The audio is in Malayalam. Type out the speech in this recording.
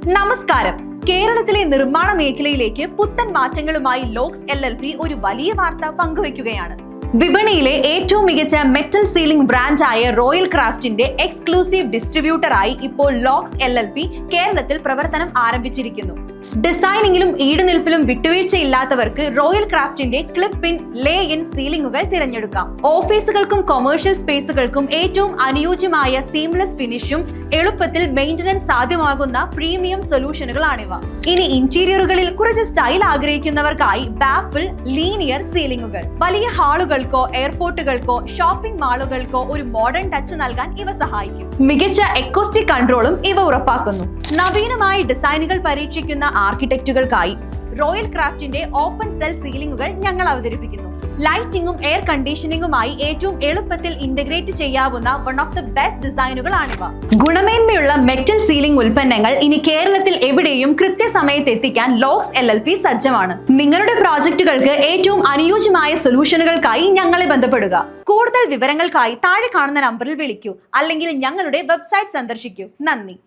നമസ്കാരം. കേരളത്തിലെ നിർമ്മാണ മേഖലയിലേക്ക് പുത്തൻ മാറ്റങ്ങളുമായി ലോക്സ് LLP ഒരു വലിയ വാർത്ത പങ്കുവയ്ക്കുകയാണ്. വിപണിയിലെ ഏറ്റവും മികച്ച മെറ്റൽ സീലിംഗ് ബ്രാൻഡായ റോയൽ ക്രാഫ്റ്റിന്റെ എക്സ്ക്ലൂസീവ് ഡിസ്ട്രിബ്യൂട്ടറായി ഇപ്പോൾ ലോക്സ് LLP കേരളത്തിൽ പ്രവർത്തനം ആരംഭിച്ചിരിക്കുന്നു. ഡിസൈനിങ്ങിലും ഈടുനിൽപ്പിലും വിട്ടുവീഴ്ചയില്ലാത്തവർക്ക് റോയൽ ക്രാഫ്റ്റിന്റെ ക്ലിപ്പ് ഇൻ ലേ ഇൻ സീലിംഗുകൾ തിരഞ്ഞെടുക്കാം. ഓഫീസുകൾക്കും കൊമേഴ്ഷ്യൽ സ്പേസുകൾക്കും ഏറ്റവും അനുയോജ്യമായ സീംലെസ് ഫിനിഷും എളുപ്പത്തിൽ മെയിന്റനൻസ് സാധ്യമാകുന്ന പ്രീമിയം സൊല്യൂഷനുകളാണിവ. ഇനി ഇന്റീരിയറുകളിൽ കുറച്ച് സ്റ്റൈൽ ആഗ്രഹിക്കുന്നവർക്കായി ബാഫിൾ ലീനിയർ സീലിംഗുകൾ. വലിയ ഹാളുകൾക്കോ എയർപോർട്ടുകൾക്കോ ഷോപ്പിംഗ് മാളുകൾക്കോ ഒരു മോഡേൺ ടച്ച് നൽകാൻ ഇവ സഹായിക്കും. മികച്ച എക്കോസ്റ്റിക് കൺട്രോളും ഇവ ഉറപ്പാക്കുന്നു. നവീനമായ ഡിസൈനുകൾ പരീക്ഷിക്കുന്ന ആർക്കിടെക്റ്റുകൾക്കായി റോയൽ ക്രാഫ്റ്റിന്റെ ഓപ്പൺ സെൽ സീലിംഗുകൾ ഞങ്ങൾ അവതരിപ്പിക്കുന്നു. ലൈറ്റിംഗും എയർ കണ്ടീഷനിങ്ങുമായി ഏറ്റവും എളുപ്പത്തിൽ ഇന്റഗ്രേറ്റ് ചെയ്യാവുന്ന വൺ ഓഫ് ദി ബെസ്റ്റ് ഡിസൈനുകളാണിവ. ഗുണമേന്മയുള്ള മെറ്റൽ സീലിംഗ് ഉൽപ്പന്നങ്ങൾ ഇനി കേരളത്തിൽ എവിടെയും കൃത്യസമയത്ത് എത്തിക്കാൻ ലോക്സ് LLP സജ്ജമാണ്. നിങ്ങളുടെ പ്രോജക്റ്റുകൾക്ക് ഏറ്റവും അനുയോജ്യമായ സൊല്യൂഷനുകൾക്കായി ഞങ്ങളെ ബന്ധപ്പെടുക. കൂടുതൽ വിവരങ്ങൾക്കായി താഴെ കാണുന്ന നമ്പറിൽ വിളിക്കൂ അല്ലെങ്കിൽ ഞങ്ങളുടെ വെബ്സൈറ്റ് സന്ദർശിക്കൂ. നന്ദി.